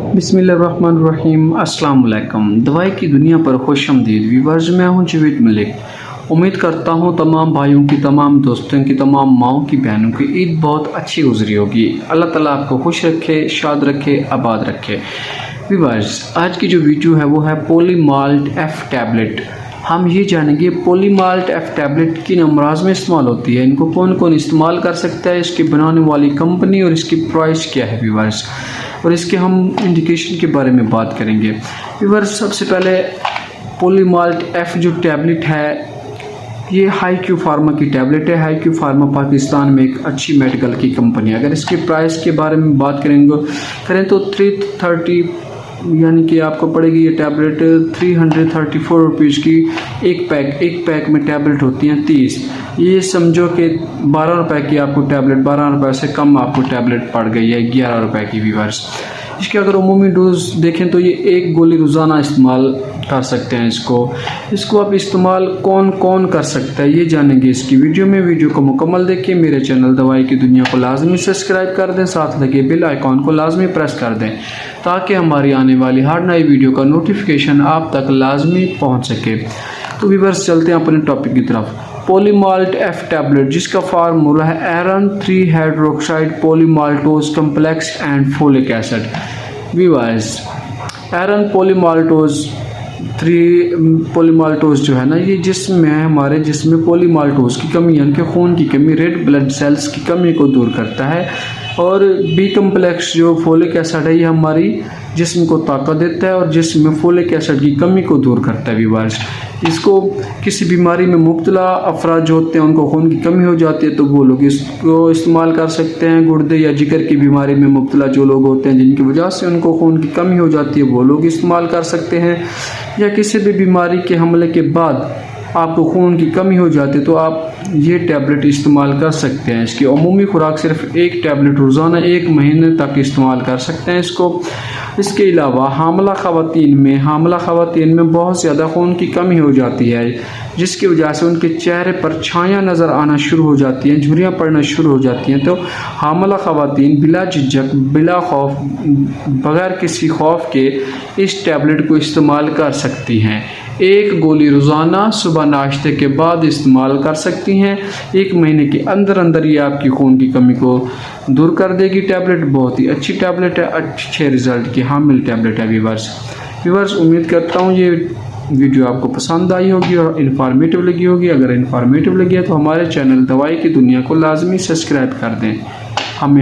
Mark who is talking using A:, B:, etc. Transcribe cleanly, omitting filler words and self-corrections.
A: बिस्मिल्लाहिर्रहमानिर्रहीम। अस्सलाम वालेकुम। दवाई की दुनिया पर खुशामदीद व्यूअर्स, मैं हूं जावेद मलिक। उम्मीद करता हूं तमाम भाइयों की, तमाम दोस्तों की, तमाम माओं की, बहनों की ईद बहुत अच्छी गुजरी होगी। अल्लाह ताला आपको खुश रखे, शाद रखे, आबाद रखे। व्यूअर्स, आज की जो वीडियो है वो है पॉलीमाल्ट एफ टैबलेट। हम ये जानेंगे पॉलीमाल्ट एफ टैबलेट किन अमराज में इस्तेमाल होती है, इनको कौन कौन इस्तेमाल कर सकता है, इसकी बनाने वाली कंपनी और इसकी प्राइस क्या है व्यूअर्स, और इसके हम इंडिकेशन के बारे में बात करेंगे। व्यूअर्स, सबसे पहले पॉलीमाल्ट एफ जो टैबलेट है ये हाई क्यू फार्मा की टैबलेट है। हाई क्यू फार्मा पाकिस्तान में एक अच्छी मेडिकल की कंपनी है। अगर इसके प्राइस के बारे में बात करें तो 330 यानी कि आपको पड़ेगी ये टैबलेट 334 रुपीज़ की। एक पैक में टैबलेट होती हैं 30। ये समझो कि 12 रुपए की आपको टैबलेट, 12 रुपए से कम आपको टैबलेट पड़ गई है 11 रुपए की व्यूअर्स। इसके अगर उमूमी डोज देखें तो ये एक गोली रोज़ाना इस्तेमाल कर सकते हैं। इसको आप इस्तेमाल कौन कौन कर सकता है ये जानेंगे इसकी वीडियो में। वीडियो को मुकम्मल देखिए। मेरे चैनल दवाई की दुनिया को लाजमी सब्सक्राइब कर दें, साथ लगे बेल आइकॉन को लाजमी प्रेस कर दें ताकि हमारी आने वाली हर नई वीडियो का नोटिफिकेशन आप तक लाजमी पहुँच सके। तो व्यूअर्स, चलते हैं अपने टॉपिक की तरफ। पॉलीमाल्ट एफ टैबलेट, जिसका फार्मूला है iron 3 hydroxide polymaltose complex and folic acid. Viewers, iron polymaltose जो है ना, ये जिस्म में है, हमारे जिस्म में पॉलीमाल्टोज की कमी यानी कि खून की कमी, रेड ब्लड सेल्स की कमी को दूर करता है। और बी कम्प्लेक्स जो फोलिक एसिड है ये हमारी जिस्म को ताकत देता है और जिस्म में फोलिक एसिड की कमी को दूर करता है। व्यूअर्स, इसको किसी बीमारी में मुब्तला अफराद जो होते हैं उनको खून की कमी हो जाती है तो वो लोग इसको इस्तेमाल कर सकते हैं। गुर्दे या जिगर की बीमारी में मुब्तला जो लोग होते हैं जिनकी वजह से उनको खून की कमी हो जाती है वो लोग इस्तेमाल कर सकते हैं। या किसी भी बीमारी के हमले के बाद आपको खून की कमी हो जाती है तो आप ये टैबलेट इस्तेमाल कर सकते हैं। इसकी अमूमी खुराक सिर्फ एक टैबलेट रोज़ाना 1 महीने तक इस्तेमाल कर सकते हैं इसको। इसके अलावा हामला ख़वातीन में बहुत ज़्यादा खून की कमी हो जाती है जिसकी वजह से उनके चेहरे पर छाया नज़र आना शुरू हो जाती हैं, झुर्रियाँ पड़ना शुरू हो जाती हैं। तो हामला ख़वातीन बिला झिझक, बिला खौफ, बगैर किसी खौफ के इस टैबलेट को इस्तेमाल कर सकती हैं। एक गोली रोज़ाना सुबह नाश्ते के बाद इस्तेमाल कर सकती हैं। 1 महीने के अंदर अंदर ये आपकी खून की कमी को दूर कर देगी। टैबलेट बहुत ही अच्छी टैबलेट है, अच्छे रिजल्ट की हामिल टैबलेट है। व्यूअर्स, उम्मीद करता हूँ ये वीडियो आपको पसंद आई होगी और इन्फॉर्मेटिव लगी होगी। अगर इन्फॉर्मेटिव लगी है तो हमारे चैनल दवाई की दुनिया को लाजमी सब्सक्राइब कर दें। हमें